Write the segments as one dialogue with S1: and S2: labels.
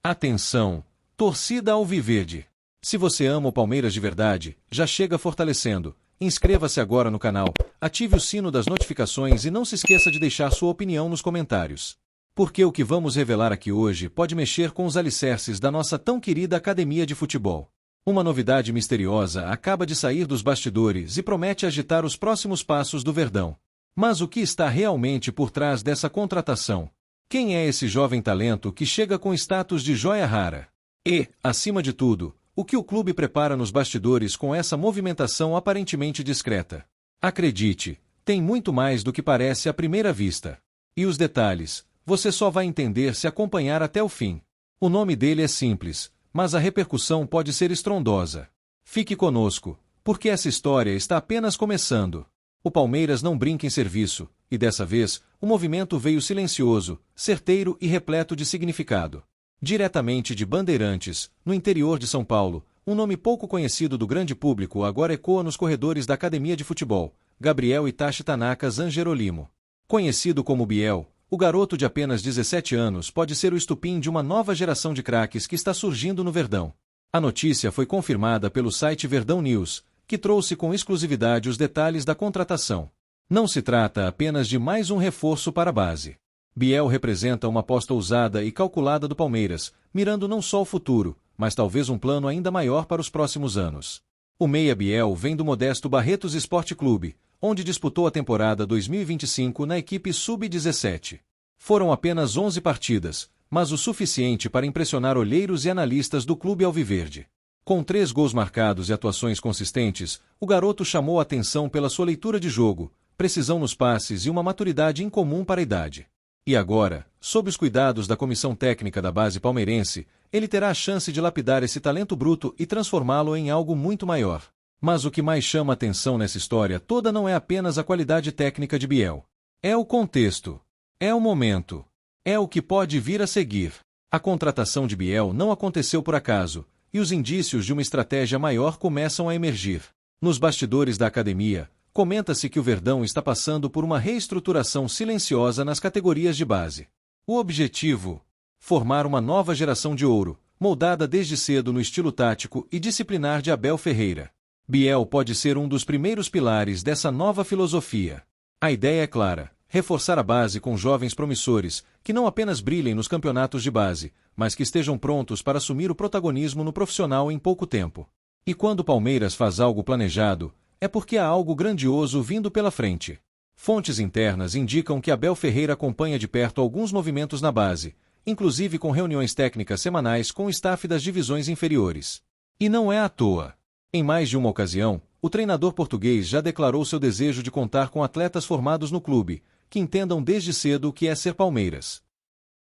S1: Atenção, torcida alviverde! Se você ama o Palmeiras de verdade, já chega fortalecendo. Inscreva-se agora no canal, ative o sino das notificações e não se esqueça de deixar sua opinião nos comentários. Porque o que vamos revelar aqui hoje pode mexer com os alicerces da nossa tão querida academia de futebol. Uma novidade misteriosa acaba de sair dos bastidores e promete agitar os próximos passos do Verdão. Mas o que está realmente por trás dessa contratação? Quem é esse jovem talento que chega com status de joia rara? E, acima de tudo, o que o clube prepara nos bastidores com essa movimentação aparentemente discreta? Acredite, tem muito mais do que parece à primeira vista. E os detalhes, você só vai entender se acompanhar até o fim. O nome dele é simples, mas a repercussão pode ser estrondosa. Fique conosco, porque essa história está apenas começando. O Palmeiras não brinca em serviço, e dessa vez, o movimento veio silencioso, certeiro e repleto de significado. Diretamente de Bandeirantes, no interior de São Paulo, um nome pouco conhecido do grande público agora ecoa nos corredores da academia de futebol, Gabriel Itachi Tanaka Zangerolimo. Conhecido como Biel, o garoto de apenas 17 anos pode ser o estupim de uma nova geração de craques que está surgindo no Verdão. A notícia foi confirmada pelo site Verdão News, que trouxe com exclusividade os detalhes da contratação. Não se trata apenas de mais um reforço para a base. Biel representa uma aposta ousada e calculada do Palmeiras, mirando não só o futuro, mas talvez um plano ainda maior para os próximos anos. O meia Biel vem do modesto Barretos Esporte Clube, onde disputou a temporada 2025 na equipe Sub-17. Foram apenas 11 partidas, mas o suficiente para impressionar olheiros e analistas do clube alviverde. Com 3 gols marcados e atuações consistentes, o garoto chamou a atenção pela sua leitura de jogo, precisão nos passes e uma maturidade incomum para a idade. E agora, sob os cuidados da comissão técnica da base palmeirense, ele terá a chance de lapidar esse talento bruto e transformá-lo em algo muito maior. Mas o que mais chama a atenção nessa história toda não é apenas a qualidade técnica de Biel. É o contexto. É o momento. É o que pode vir a seguir. A contratação de Biel não aconteceu por acaso, e os indícios de uma estratégia maior começam a emergir. Nos bastidores da academia, comenta-se que o Verdão está passando por uma reestruturação silenciosa nas categorias de base. O objetivo? Formar uma nova geração de ouro, moldada desde cedo no estilo tático e disciplinar de Abel Ferreira. Biel pode ser um dos primeiros pilares dessa nova filosofia. A ideia é clara: reforçar a base com jovens promissores, que não apenas brilhem nos campeonatos de base, mas que estejam prontos para assumir o protagonismo no profissional em pouco tempo. E quando o Palmeiras faz algo planejado, é porque há algo grandioso vindo pela frente. Fontes internas indicam que Abel Ferreira acompanha de perto alguns movimentos na base, inclusive com reuniões técnicas semanais com o staff das divisões inferiores. E não é à toa. Em mais de uma ocasião, o treinador português já declarou seu desejo de contar com atletas formados no clube, que entendam desde cedo o que é ser Palmeiras.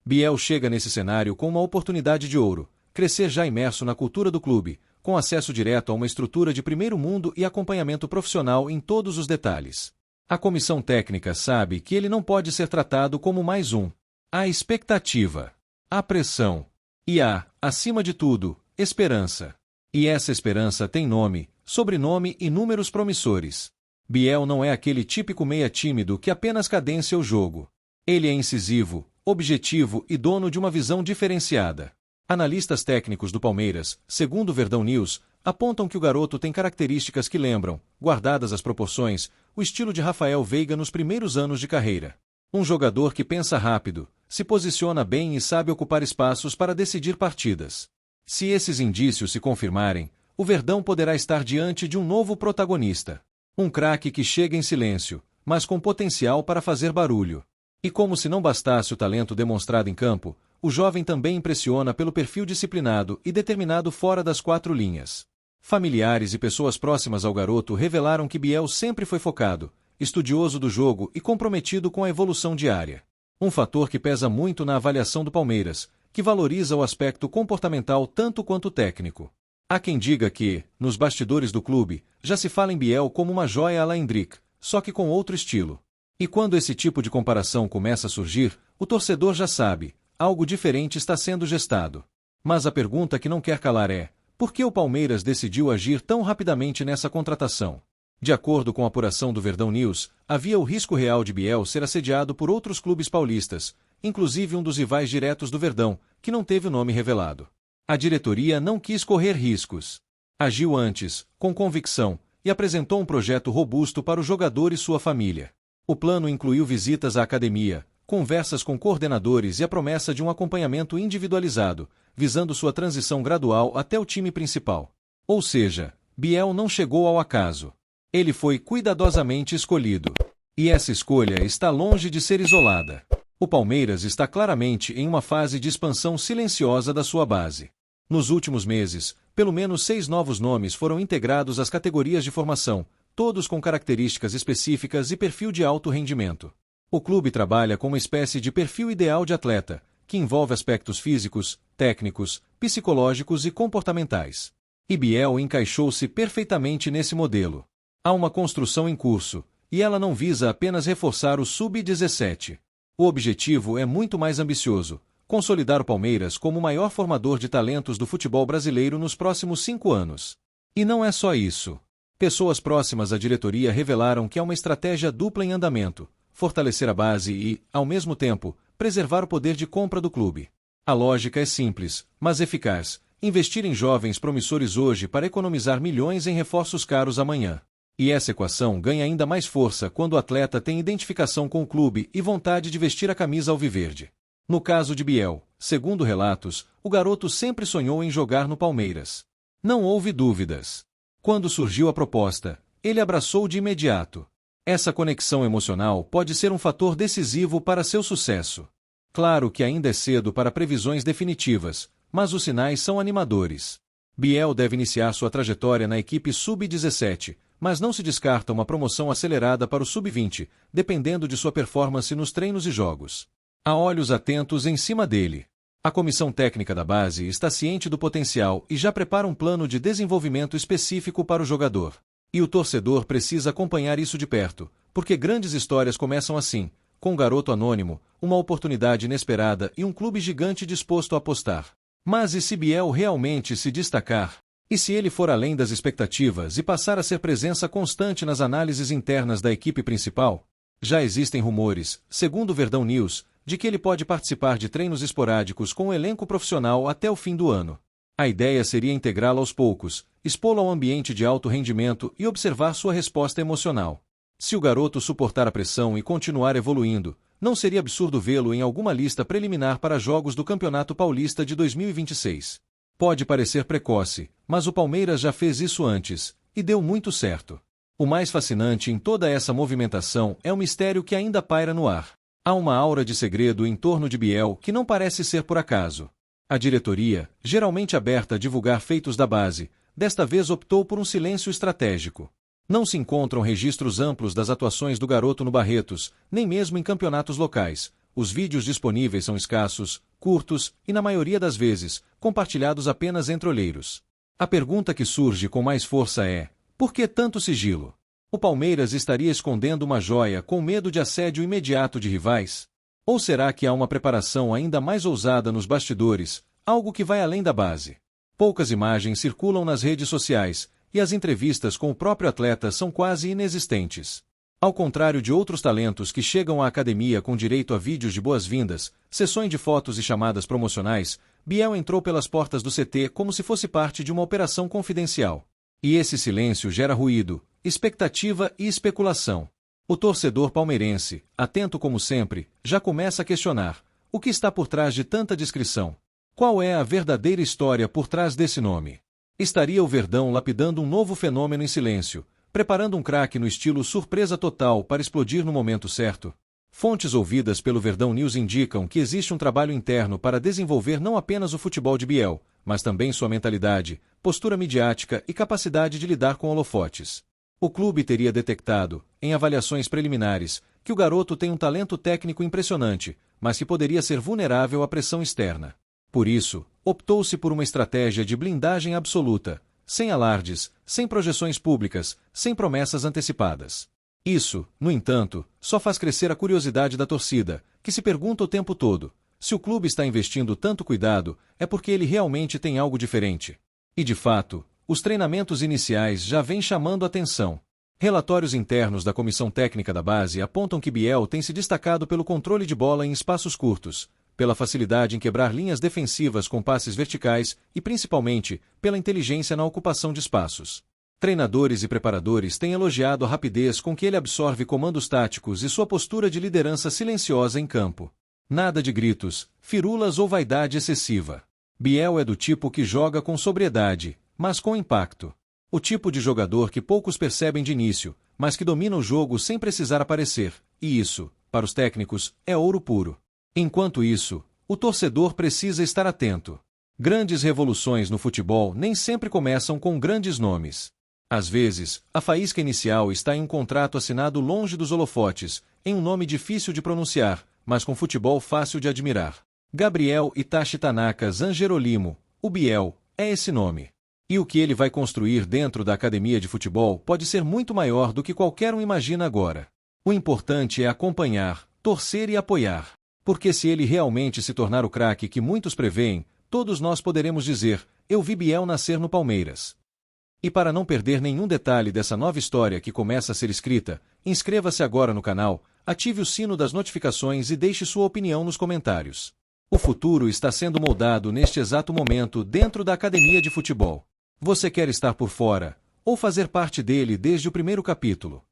S1: Biel chega nesse cenário com uma oportunidade de ouro: crescer já imerso na cultura do clube, com acesso direto a uma estrutura de primeiro mundo e acompanhamento profissional em todos os detalhes. A comissão técnica sabe que ele não pode ser tratado como mais um. Há expectativa, há pressão e há, acima de tudo, esperança. E essa esperança tem nome, sobrenome e números promissores. Biel não é aquele típico meia tímido que apenas cadencia o jogo. Ele é incisivo, objetivo e dono de uma visão diferenciada. Analistas técnicos do Palmeiras, segundo o Verdão News, apontam que o garoto tem características que lembram, guardadas as proporções, o estilo de Rafael Veiga nos primeiros anos de carreira. Um jogador que pensa rápido, se posiciona bem e sabe ocupar espaços para decidir partidas. Se esses indícios se confirmarem, o Verdão poderá estar diante de um novo protagonista. Um craque que chega em silêncio, mas com potencial para fazer barulho. E como se não bastasse o talento demonstrado em campo, o jovem também impressiona pelo perfil disciplinado e determinado fora das 4 linhas. Familiares e pessoas próximas ao garoto revelaram que Biel sempre foi focado, estudioso do jogo e comprometido com a evolução diária. Um fator que pesa muito na avaliação do Palmeiras, que valoriza o aspecto comportamental tanto quanto o técnico. Há quem diga que, nos bastidores do clube, já se fala em Biel como uma joia à la Hendrick, só que com outro estilo. E quando esse tipo de comparação começa a surgir, o torcedor já sabe: algo diferente está sendo gestado. Mas a pergunta que não quer calar é: por que o Palmeiras decidiu agir tão rapidamente nessa contratação? De acordo com a apuração do Verdão News, havia o risco real de Biel ser assediado por outros clubes paulistas, inclusive um dos rivais diretos do Verdão, que não teve o nome revelado. A diretoria não quis correr riscos. Agiu antes, com convicção, e apresentou um projeto robusto para o jogador e sua família. O plano incluiu visitas à academia, conversas com coordenadores e a promessa de um acompanhamento individualizado, visando sua transição gradual até o time principal. Ou seja, Biel não chegou ao acaso. Ele foi cuidadosamente escolhido. E essa escolha está longe de ser isolada. O Palmeiras está claramente em uma fase de expansão silenciosa da sua base. Nos últimos meses, pelo menos 6 novos nomes foram integrados às categorias de formação, todos com características específicas e perfil de alto rendimento. O clube trabalha com uma espécie de perfil ideal de atleta, que envolve aspectos físicos, técnicos, psicológicos e comportamentais. E Biel encaixou-se perfeitamente nesse modelo. Há uma construção em curso, e ela não visa apenas reforçar o sub-17. O objetivo é muito mais ambicioso: consolidar o Palmeiras como o maior formador de talentos do futebol brasileiro nos próximos 5 anos. E não é só isso. Pessoas próximas à diretoria revelaram que há uma estratégia dupla em andamento: fortalecer a base e, ao mesmo tempo, preservar o poder de compra do clube. A lógica é simples, mas eficaz: investir em jovens promissores hoje para economizar milhões em reforços caros amanhã. E essa equação ganha ainda mais força quando o atleta tem identificação com o clube e vontade de vestir a camisa alviverde. No caso de Biel, segundo relatos, o garoto sempre sonhou em jogar no Palmeiras. Não houve dúvidas. Quando surgiu a proposta, ele abraçou de imediato. Essa conexão emocional pode ser um fator decisivo para seu sucesso. Claro que ainda é cedo para previsões definitivas, mas os sinais são animadores. Biel deve iniciar sua trajetória na equipe sub-17, mas não se descarta uma promoção acelerada para o sub-20, dependendo de sua performance nos treinos e jogos. Há olhos atentos em cima dele. A comissão técnica da base está ciente do potencial e já prepara um plano de desenvolvimento específico para o jogador. E o torcedor precisa acompanhar isso de perto, porque grandes histórias começam assim, com um garoto anônimo, uma oportunidade inesperada e um clube gigante disposto a apostar. Mas e se Biel realmente se destacar? E se ele for além das expectativas e passar a ser presença constante nas análises internas da equipe principal? Já existem rumores, segundo o Verdão News, de que ele pode participar de treinos esporádicos com o elenco profissional até o fim do ano. A ideia seria integrá-lo aos poucos, expô-lo ao ambiente de alto rendimento e observar sua resposta emocional. Se o garoto suportar a pressão e continuar evoluindo, não seria absurdo vê-lo em alguma lista preliminar para jogos do Campeonato Paulista de 2026. Pode parecer precoce, mas o Palmeiras já fez isso antes, e deu muito certo. O mais fascinante em toda essa movimentação é o mistério que ainda paira no ar. Há uma aura de segredo em torno de Biel que não parece ser por acaso. A diretoria, geralmente aberta a divulgar feitos da base, desta vez optou por um silêncio estratégico. Não se encontram registros amplos das atuações do garoto no Barretos, nem mesmo em campeonatos locais. Os vídeos disponíveis são escassos, curtos e, na maioria das vezes, compartilhados apenas entre olheiros. A pergunta que surge com mais força é: por que tanto sigilo? O Palmeiras estaria escondendo uma joia com medo de assédio imediato de rivais? Ou será que há uma preparação ainda mais ousada nos bastidores, algo que vai além da base? Poucas imagens circulam nas redes sociais, e as entrevistas com o próprio atleta são quase inexistentes. Ao contrário de outros talentos que chegam à academia com direito a vídeos de boas-vindas, sessões de fotos e chamadas promocionais, Biel entrou pelas portas do CT como se fosse parte de uma operação confidencial. E esse silêncio gera ruído, expectativa e especulação. O torcedor palmeirense, atento como sempre, já começa a questionar: o que está por trás de tanta discrição? Qual é a verdadeira história por trás desse nome? Estaria o Verdão lapidando um novo fenômeno em silêncio, preparando um craque no estilo surpresa total para explodir no momento certo? Fontes ouvidas pelo Verdão News indicam que existe um trabalho interno para desenvolver não apenas o futebol de Biel, mas também sua mentalidade, postura midiática e capacidade de lidar com holofotes. O clube teria detectado, em avaliações preliminares, que o garoto tem um talento técnico impressionante, mas que poderia ser vulnerável à pressão externa. Por isso, optou-se por uma estratégia de blindagem absoluta, sem alardes, sem projeções públicas, sem promessas antecipadas. Isso, no entanto, só faz crescer a curiosidade da torcida, que se pergunta o tempo todo: se o clube está investindo tanto cuidado, é porque ele realmente tem algo diferente. E de fato, os treinamentos iniciais já vêm chamando a atenção. Relatórios internos da comissão técnica da base apontam que Biel tem se destacado pelo controle de bola em espaços curtos, pela facilidade em quebrar linhas defensivas com passes verticais e, principalmente, pela inteligência na ocupação de espaços. Treinadores e preparadores têm elogiado a rapidez com que ele absorve comandos táticos e sua postura de liderança silenciosa em campo. Nada de gritos, firulas ou vaidade excessiva. Biel é do tipo que joga com sobriedade, mas com impacto. O tipo de jogador que poucos percebem de início, mas que domina o jogo sem precisar aparecer, e isso, para os técnicos, é ouro puro. Enquanto isso, o torcedor precisa estar atento. Grandes revoluções no futebol nem sempre começam com grandes nomes. Às vezes, a faísca inicial está em um contrato assinado longe dos holofotes, em um nome difícil de pronunciar, mas com futebol fácil de admirar. Gabriel Itachi Tanaka Zangerolimo, o Biel, é esse nome. E o que ele vai construir dentro da academia de futebol pode ser muito maior do que qualquer um imagina agora. O importante é acompanhar, torcer e apoiar. Porque se ele realmente se tornar o craque que muitos preveem, todos nós poderemos dizer, eu vi Biel nascer no Palmeiras. E para não perder nenhum detalhe dessa nova história que começa a ser escrita, inscreva-se agora no canal, ative o sino das notificações e deixe sua opinião nos comentários. O futuro está sendo moldado neste exato momento dentro da academia de futebol. Você quer estar por fora, ou fazer parte dele desde o primeiro capítulo?